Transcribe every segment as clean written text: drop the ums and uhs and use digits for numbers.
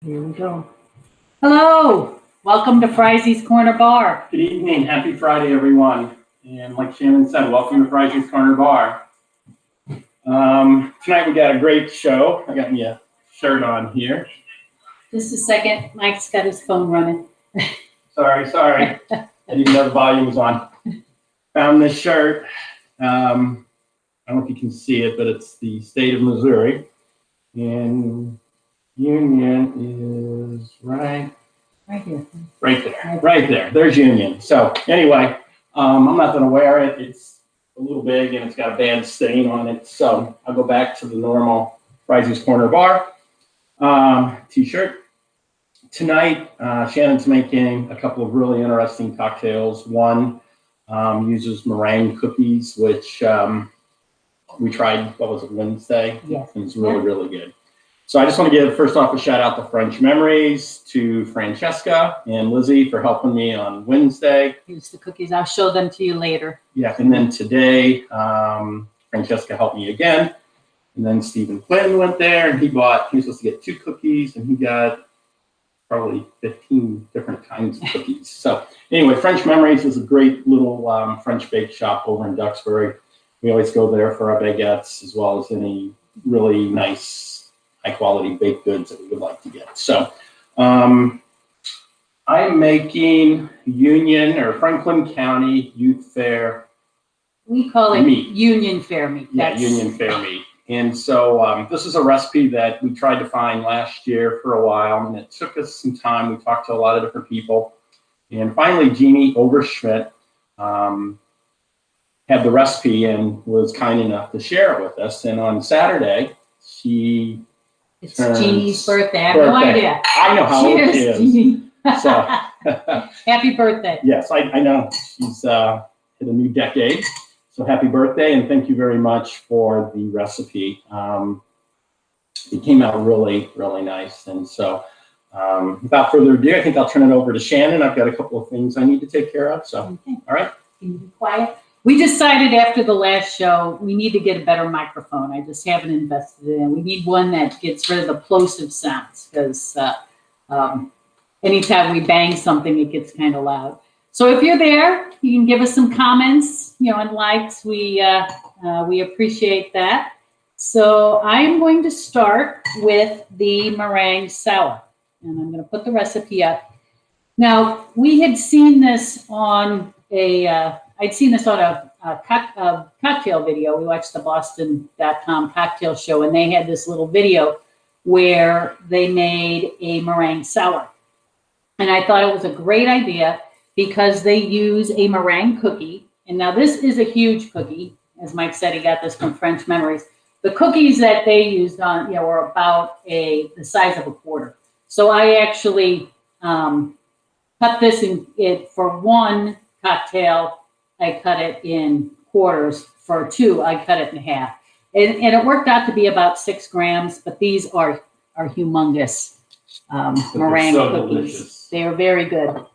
Here we go. Hello, welcome to Fry's Corner Bar. Good evening, happy Friday, everyone. And like Shannon said, welcome to Fry's Corner Bar. Tonight we got a great show. I got me a shirt on here. Just a second, Mike's got his phone running. Sorry. I didn't know the volume was on. Found this shirt. I don't know if you can see it, but it's the state of Missouri. And Union is right here. Right there. There's Union. So anyway, I'm not going to wear it. It's a little big and it's got a bad stain on it. So I'll go back to the normal Fry's Corner Bar t-shirt. Tonight, Shannon's making a couple of really interesting cocktails. One uses meringue cookies, which we tried, what was it, Wednesday? Yes. It was really good. So I just want to give, first off, a shout out to French Memories, to Francesca and Lizzie for helping me on Wednesday. Here's the cookies. I'll show them to you later. Yeah, and then today, Francesca helped me again. And then Stephen Quinn went there and he was supposed to get 2 cookies and he got probably 15 different kinds of cookies. So anyway, French Memories is a great little French bake shop over in Duxbury. We always go there for our baguettes as well as any really nice high quality baked goods that we would like to get. So I'm making Union or Franklin County Youth Fair. We call it meat. Union Fair meat. Yeah, Union Fair meat. And so this is a recipe that we tried to find last year for a while, and it took us some time. We talked to a lot of different people. And finally, Jeannie Overschmidt had the recipe and was kind enough to share it with us. And on Saturday, it's Jeannie's birthday. I have no idea. I know how old she is. Jeannie. So, happy birthday. Yes, I know. She's hit a new decade. So happy birthday, and thank you very much for the recipe. It came out really nice. And so without further ado, I think I'll turn it over to Shannon. I've got a couple of things I need to take care of. So, okay. All right. Can you be quiet? We decided after the last show, we need to get a better microphone. I just haven't invested in it. We need one that gets rid of the plosive sounds because anytime we bang something, it gets kind of loud. So if you're there, you can give us some comments, and likes. We appreciate that. So I'm going to start with the meringue sour, and I'm going to put the recipe up. Now, we had seen this on I'd seen this on a cocktail video. We watched the Boston.com cocktail show, and they had this little video where they made a meringue sour. And I thought it was a great idea because they use a meringue cookie. And now this is a huge cookie. As Mike said, he got this from French Memories. The cookies that they used on, were about the size of a quarter. So I actually cut this in for one cocktail. I cut it in quarters. For 2, I cut it in half. And it worked out to be about 6 grams, but these are humongous meringue cookies. Delicious. They are very good.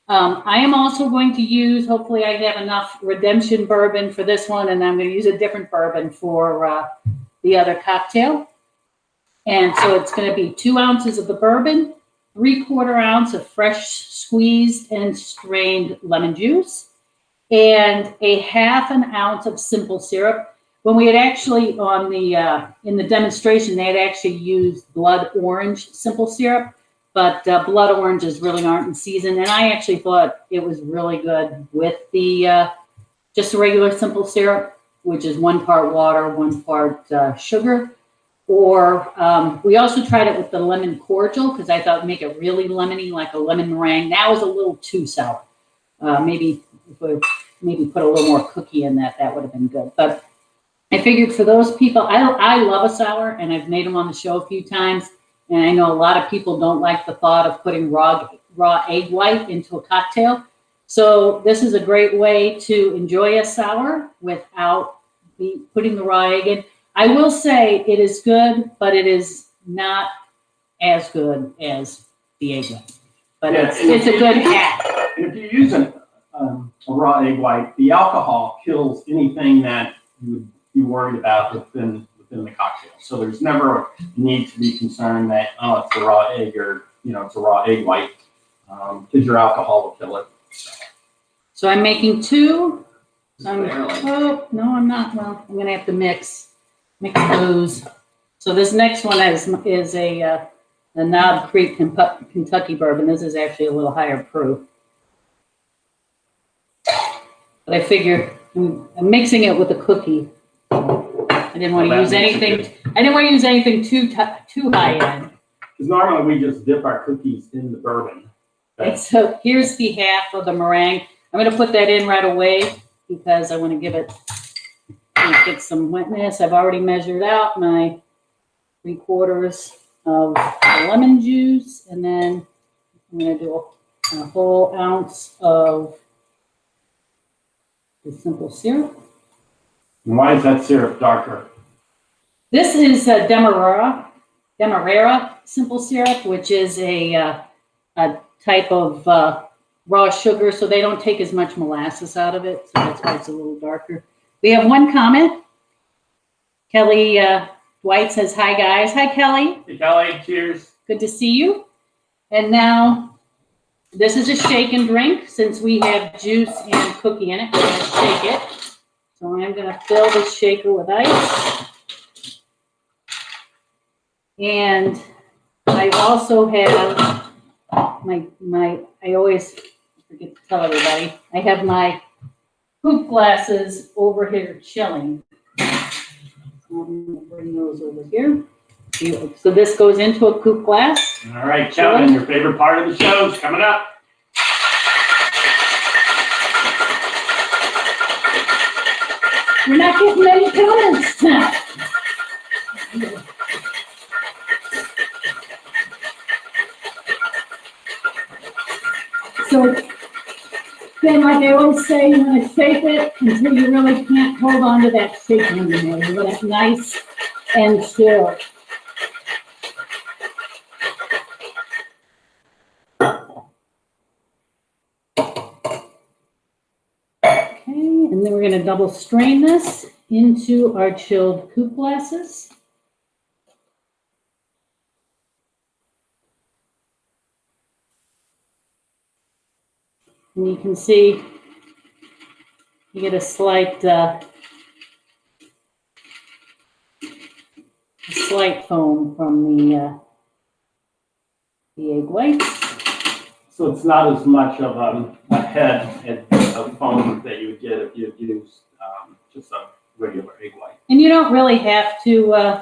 I am also going to use, hopefully I have enough Redemption bourbon for this one, and I'm going to use a different bourbon for the other cocktail. And so it's going to be 2 ounces of the bourbon, 3/4 ounce of fresh squeezed and strained lemon juice, and a 1/2 ounce of simple syrup. When we had actually in the demonstration, they had actually used blood orange simple syrup, but blood oranges really aren't in season. And I actually thought it was really good with the just a regular simple syrup, which is 1 part water, 1 part sugar. Or we also tried it with the lemon cordial because I thought it would make it really lemony, like a lemon meringue. That was a little too sour. Maybe put a little more cookie in that would have been good. But I figured for those people, I love a sour, and I've made them on the show a few times. And I know a lot of people don't like the thought of putting raw egg white into a cocktail. So this is a great way to enjoy a sour without putting the raw egg in. I will say it is good, but it is not as good as the egg white. But yeah, it's a good hack. And if you're using a raw egg white, the alcohol kills anything that you would be worried about within within the cocktail. So there's never a need to be concerned that, oh, it's a raw egg or, it's a raw egg white, because your alcohol will kill it. So I'm making two. Barely. Oh, no, I'm not. Well, I'm gonna have to mix booze. So this next one is a Knob Creek Kentucky bourbon. This is actually a little higher proof. But I figure I'm mixing it with a cookie. I didn't want to use anything. I didn't want to use anything too high end. Because normally we just dip our cookies in the bourbon. And so here's the half of the meringue. I'm going to put that in right away because I want to get some wetness. I've already measured out my 3/4 of the lemon juice, and then I'm going to do a whole ounce of the simple syrup. And why is that syrup darker? This is a Demerara simple syrup, which is a type of raw sugar, so they don't take as much molasses out of it, so that's why it's a little darker. We have one comment. Kelly Dwight says, "Hi guys." Hi Kelly. Hey Kelly, cheers. Good to see you. And now this is a shake and drink. Since we have juice and cookie in it, we're going to shake it. So I'm going to fill this shaker with ice. And I also have I always forget to tell everybody, I have my coupe glasses over here chilling. So I'm going to bring those over here. So this goes into a coupe glass. All right, Kevin, your favorite part of the show is coming up. We're not getting many comments now. So then, like I always say, you want to shake it until you really can't hold on to that shaker anymore. You want it nice and chill. And then we're going to double strain this into our chilled coupe glasses. And you can see you get a slight foam from the egg whites. So it's not as much of a head of foam that you would get if you had used just a regular egg white. And you don't really have to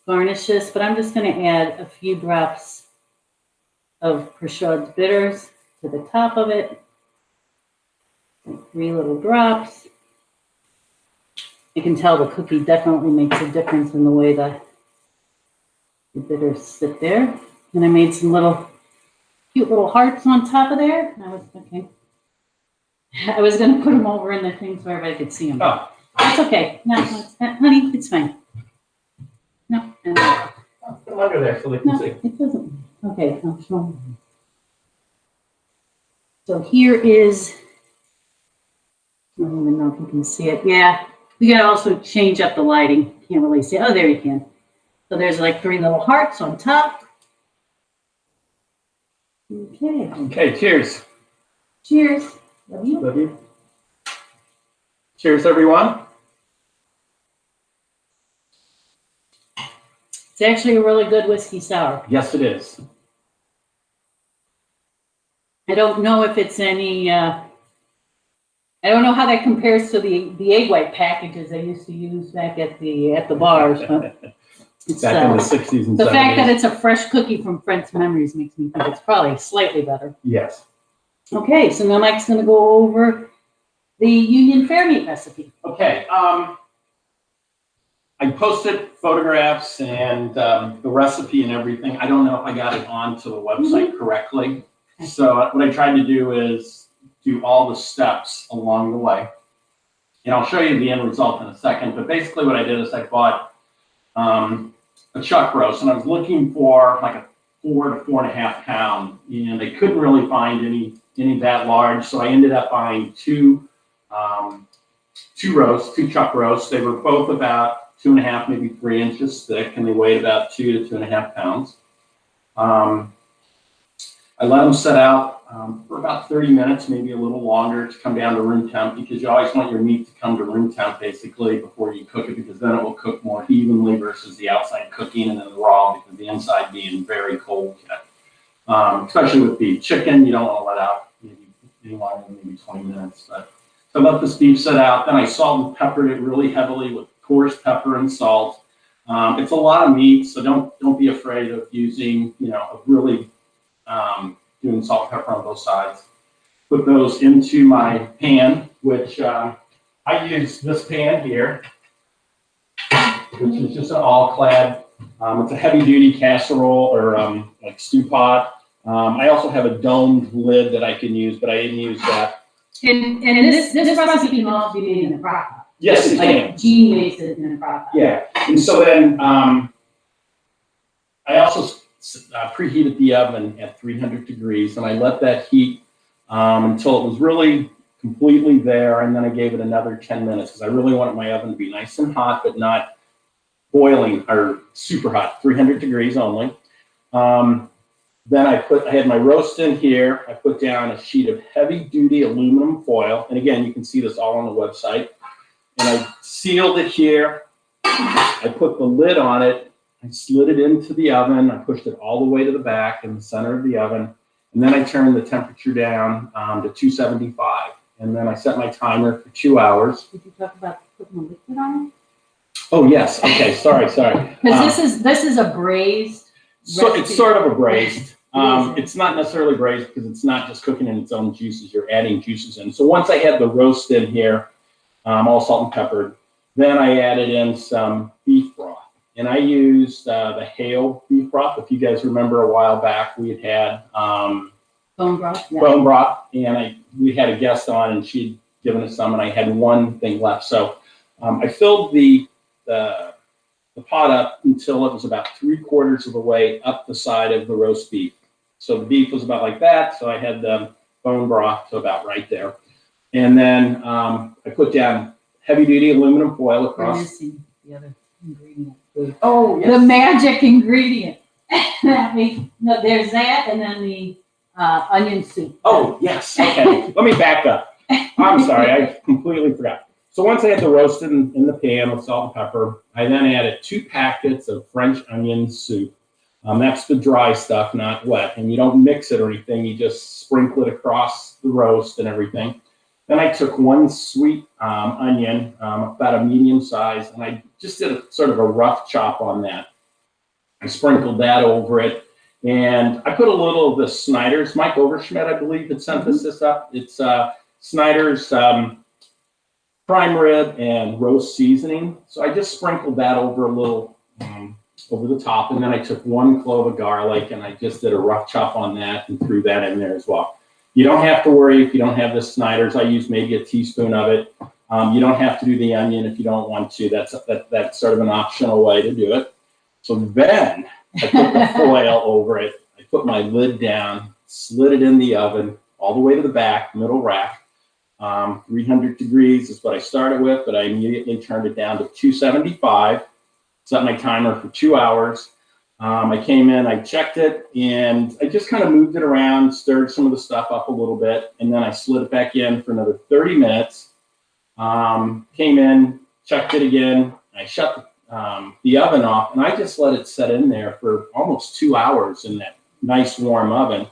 garnish this, but I'm just going to add a few drops of Perchaud's bitters to the top of it. 3 little drops. You can tell the cookie definitely makes a difference in the way the bitters sit there. And I made some cute little hearts on top of there. And I was thinking, I was going to put them over in the thing so everybody could see them. Oh. That's okay. No, honey, it's fine. No. Put them under there so they can No, see. it doesn't. Okay, I'll show them. So here is, I don't even know if you can see it. Yeah, we gotta also change up the lighting. Can't really see. Oh, there you can. So there's like 3 little hearts on top. Okay. Okay, cheers. Cheers. Love you. Love you. Cheers, everyone. It's actually a really good whiskey sour. Yes, it is. I don't know if it's any, I don't know how that compares to the egg white packages they used to use back at the bars. But it's, Back in the 60s and 70s. the fact that it's a fresh cookie from French Memories makes me think it's probably slightly better. Yes. Okay, so now Mike's going to go over the Union Fair meat recipe. Okay. I posted photographs and the recipe and everything. I don't know if I got it onto the website correctly. So what I tried to do is do all the steps along the way. And I'll show you the end result in a second. But basically what I did is I bought a chuck roast, and I was looking for like a 4 to 4.5 pound, and I couldn't really find any that large. So I ended up buying two two chuck roasts. They were both about 2.5, maybe 3 inches thick, and they weighed about 2 to 2.5 pounds. I let them set out for about 30 minutes, maybe a little longer, to come down to room temp, because you always want your meat to come to room temp basically before you cook it, because then it will cook more evenly versus the outside cooking and then the raw, because the inside being very cold yet. Especially with beef. Chicken, you don't want to let out maybe any longer than maybe 20 minutes. But so I let this beef set out. Then I salt and peppered it really heavily with coarse pepper and salt. It's a lot of meat, so don't be afraid of using, of really doing salt and pepper on both sides. Put those into my pan, which I use this pan here, which is just an all-clad. It's a heavy-duty casserole or like stew pot. I also have a domed lid that I can use, but I didn't use that. And this recipe can also be made in a crock pot. Yes, it can. Gene makes it in a crock pot. Yeah, and so then I also preheated the oven at 300 degrees, and I let that heat until it was really completely there, and then I gave it another 10 minutes because I really wanted my oven to be nice and hot, but not boiling or super hot, 300 degrees only. Then I had my roast in here. I put down a sheet of heavy-duty aluminum foil, and again, you can see this all on the website. And I sealed it here. I put the lid on it. I slid it into the oven. I pushed it all the way to the back in the center of the oven. And then I turned the temperature down to 275. And then I set my timer for 2 hours. Did you talk about putting a liquid on it? Oh, yes. Okay. Sorry. Because this is a braised. So it's sort of a braised. It's not necessarily braised because it's not just cooking in its own juices. You're adding juices in. So once I had the roast in here, all salt and peppered, then I added in some beef broth. And I used the Hale beef broth. If you guys remember a while back, we had bone broth. Yeah. Bone broth, and we had a guest on, and she'd given us some, and I had one thing left. So I filled the pot up until it was about 3/4 of the way up the side of the roast beef. So the beef was about like that. So I had the bone broth to about right there. And then I put down heavy-duty aluminum foil We're across. missing the other ingredient. Oh, yes. The magic ingredient. No, there's that, and then the onion soup. Oh, yes. Okay. Let me back up. I'm sorry. I completely forgot. So once I had the roast in the pan with salt and pepper, I then added 2 packets of French onion soup. That's the dry stuff, not wet. And you don't mix it or anything. You just sprinkle it across the roast and everything. Then I took 1 sweet onion, about a medium size, and I just did a sort of a rough chop on that. I sprinkled that over it. And I put a little of the Snyder's, Mike Overschmidt, I believe, had sent this up. It's Snyder's prime rib and roast seasoning. So I just sprinkled that over a little, over the top. And then I took 1 clove of garlic and I just did a rough chop on that and threw that in there as well. You don't have to worry if you don't have the Snyder's. I use maybe a teaspoon of it. You don't have to do the onion if you don't want to. That's sort of an optional way to do it. So then I put the foil over it. I put my lid down, slid it in the oven all the way to the back, middle rack. 300 degrees is what I started with, but I immediately turned it down to 275. Set my timer for 2 hours. I came in, I checked it, and I just kind of moved it around, stirred some of the stuff up a little bit, and then I slid it back in for another 30 minutes. Came in, checked it again. I shut the oven off, and I just let it set in there for almost 2 hours in that nice warm oven.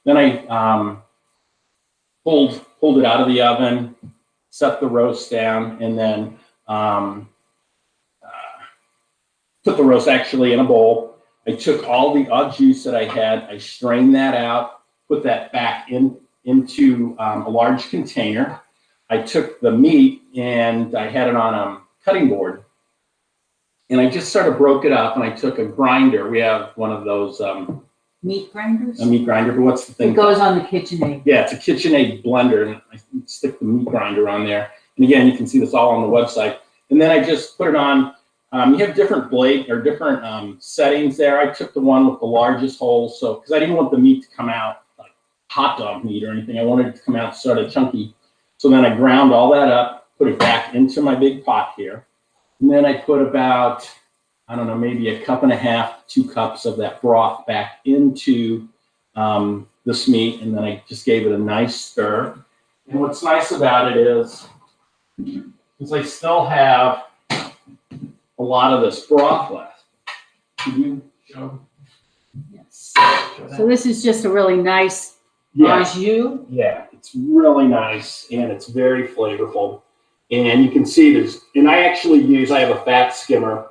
Then I pulled it out of the oven, set the roast down, and then put the roast actually in a bowl. I took all the odd juice that I had, I strained that out, put that back into a large container. I took the meat and I had it on a cutting board. And I just sort of broke it up, and I took a grinder. We have one of those meat grinders. A meat grinder, but what's the thing? It goes on the KitchenAid. Yeah, it's a KitchenAid blender, and I stick the meat grinder on there. And again, you can see this all on the website. And then I just put it on. You have different blade or different settings there. I took the one with the largest hole, so because I didn't want the meat to come out like hot dog meat or anything. I wanted it to come out sort of chunky. So then I ground all that up, put it back into my big pot here. And then I put about, I don't know, maybe a cup and a half, 2 cups of that broth back into this meat. And then I just gave it a nice stir. And what's nice about it is I still have a lot of this broth left. Can you show? Yes. So this is just a really nice Yeah. au jus. Yeah, it's really nice and it's very flavorful. And you can see and I actually I have a fat skimmer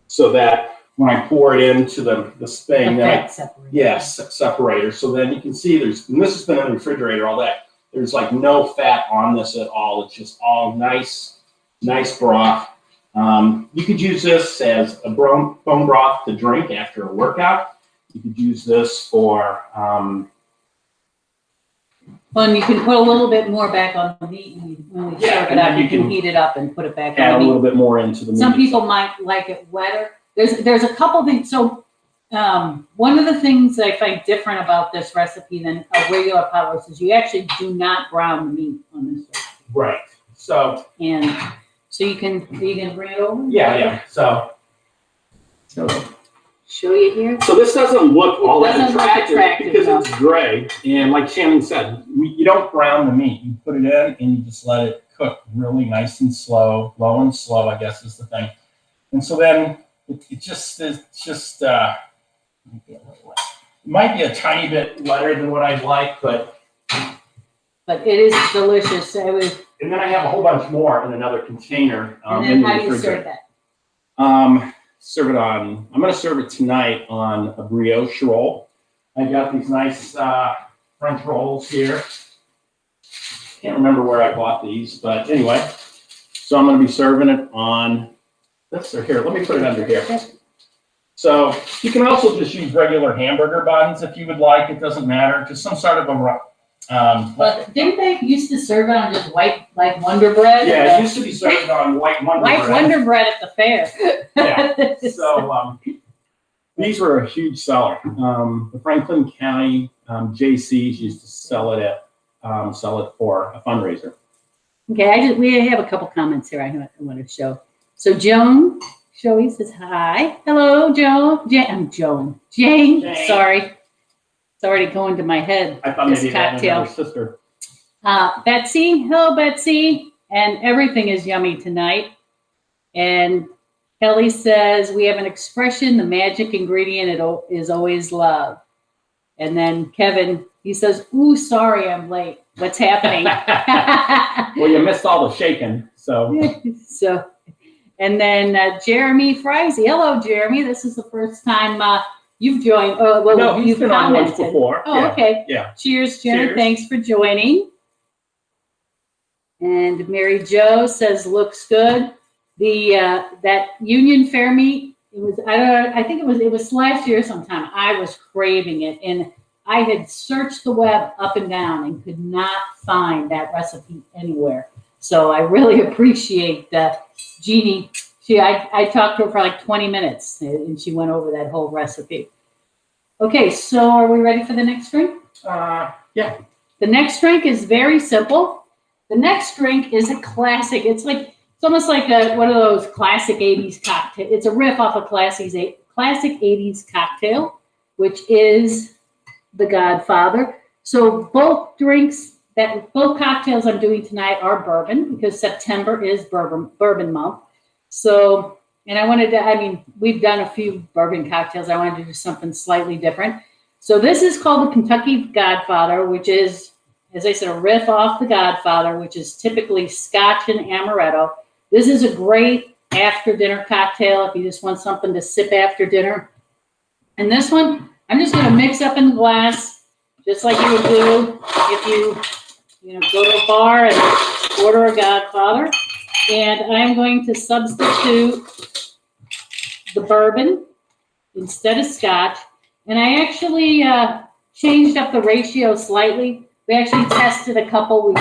so that when I pour it into the thing, then separator. So then you can see and this has been in the refrigerator all day. There's like no fat on this at all. It's just all nice broth. You could use this as a bone broth to drink after a workout. You could use this for Well, and you can put a little bit more back on the meat when we serve it up. You can heat it up and put it back on the meat. Add a little bit more into the meat. Some people might like it wetter. There's a couple things. So one of the things that I find different about this recipe than a regular pot roast is you actually do not brown the meat on this recipe. Right. So you can bring it over. Yeah. So show you here. So this doesn't look all that attractive because no. it's gray. And like Shannon said, you don't brown the meat. You put it in and you just let it cook really nice and slow, low and slow, I guess is the thing. And so then it might be a tiny bit lighter than what I'd like, but it is delicious. And then I have a whole bunch more in another container. And then how do you serve that? I'm going to serve it tonight on a brioche roll. I got these nice French rolls here. Can't remember where I bought these, but anyway. So I'm going to be serving it on this or here. Let me put it under here. So you can also just use regular hamburger buns if you would like. It doesn't matter. Just some sort of a but didn't they used to serve it on just white, like Wonder Bread? Yeah, it used to be served on white Wonder Bread. White Wonder Bread at the fair. Yeah. So these were a huge seller. The Franklin County JCs used to sell it for a fundraiser. Okay, we have a couple comments here I want to show. So Joan Shoei says hi. Hello, Joan. Jane. Sorry. It's already going to my head. I thought maybe that was another sister. Betsy. Hello, Betsy. And everything is yummy tonight. And Kelly says, we have an expression, the magic ingredient is always love. And then Kevin, he says, ooh, sorry, I'm late. What's happening? Well, you missed all the shaking, so. And then Jeremy Frizy. Hello, Jeremy. This is the first time you've joined. No, you've been on once before. Oh, yeah. Okay. Yeah. Cheers, Jeremy. Thanks for joining. And Mary Jo says, looks good. That Union Fair meat, I think it was last year sometime. I was craving it, and I had searched the web up and down and could not find that recipe anywhere. So I really appreciate Jeannie. I talked to her for like 20 minutes, and she went over that whole recipe. Okay, so are we ready for the next drink? Yeah. The next drink is very simple. The next drink is a classic. It's almost like one of those classic 80s cocktails. It's a riff off a classic 80s cocktail, which is the Godfather. So both cocktails I'm doing tonight are bourbon because September is bourbon month. So, and we've done a few bourbon cocktails. I wanted to do something slightly different. So this is called the Kentucky Godfather, which is, as I said, a riff off the Godfather, which is typically Scotch and Amaretto. This is a great after dinner cocktail if you just want something to sip after dinner. And this one, I'm just going to mix up in the glass, just like you would do if you go to a bar and order a Godfather. And I'm going to substitute the bourbon instead of Scotch. And I actually changed up the ratio slightly. We actually tested a couple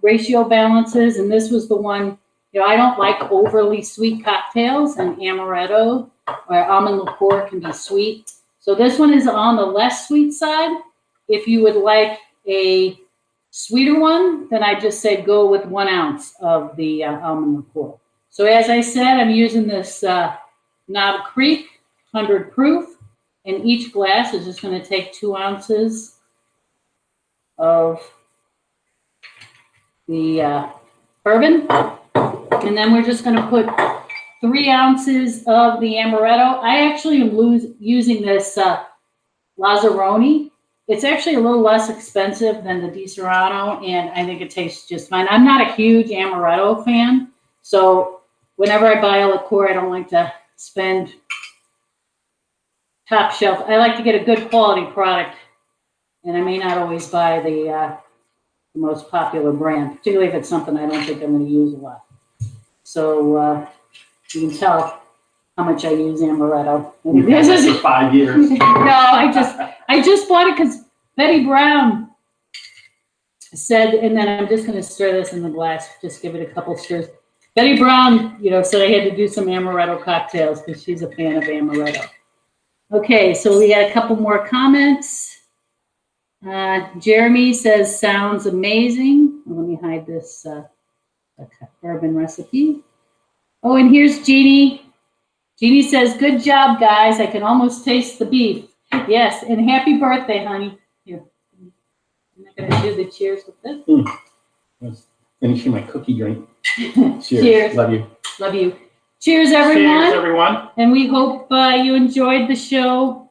ratio balances, and this was the one. I don't like overly sweet cocktails, and amaretto or almond liqueur can be sweet. So this one is on the less sweet side. If you would like a sweeter one, then I just say go with 1 ounce of the almond liqueur. So as I said, I'm using this Knob Creek 100 proof, and each glass is just going to take 2 ounces of the bourbon, and then we're just going to put 3 ounces of the amaretto. I actually am using this Lazzaroni. It's actually a little less expensive than the Di Serrano, and I think it tastes just fine. I'm not a huge amaretto fan, so whenever I buy a liqueur, I don't like to spend top shelf. I like to get a good quality product, and I may not always buy the most popular brand, particularly if it's something I don't think I'm going to use a lot. So you can tell how much I use amaretto. You've had it for 5 years. No, I just bought it because Betty Brown said, and then I'm just going to stir this in the glass, just give it a couple stirs. Betty Brown, said I had to do some amaretto cocktails because she's a fan of amaretto. Okay, so we got a couple more comments. Jeremy says, sounds amazing. Let me hide this bourbon recipe. Oh, and here's Jeannie. Jeannie says, good job, guys. I can almost taste the beef. Yes, and happy birthday, honey. Here. I'm not going to do the cheers with this. I was finishing my cookie drink. Cheers. Cheers. Love you. Love you. Cheers, everyone. Cheers, everyone. And we hope you enjoyed the show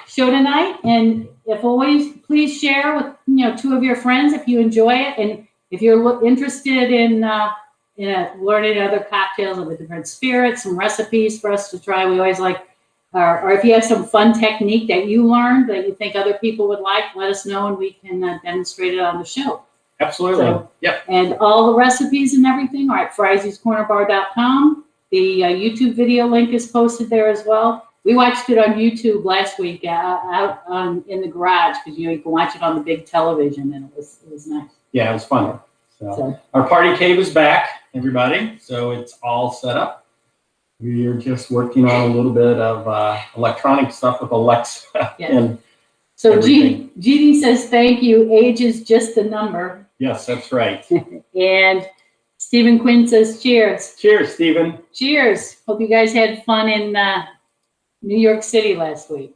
tonight. And if always, please share with 2 of your friends if you enjoy it. And if you're interested in learning other cocktails of the different spirits, some recipes for us to try, we always like, or if you have some fun technique that you learned that you think other people would like, let us know and we can demonstrate it on the show. Absolutely. So, yep. And all the recipes and everything are at friesiescornerbar.com. The YouTube video link is posted there as well. We watched it on YouTube last week out in the garage because you can watch it on the big television, and it was nice. Yeah, it was fun. So our party cave is back, everybody. So it's all set up. We're just working on a little bit of electronic stuff with Alexa. Yes. And so Jeannie says, thank you. Age is just a number. Yes, that's right. And Stephen Quinn says, cheers. Cheers, Stephen. Cheers. Hope you guys had fun in New York City last week.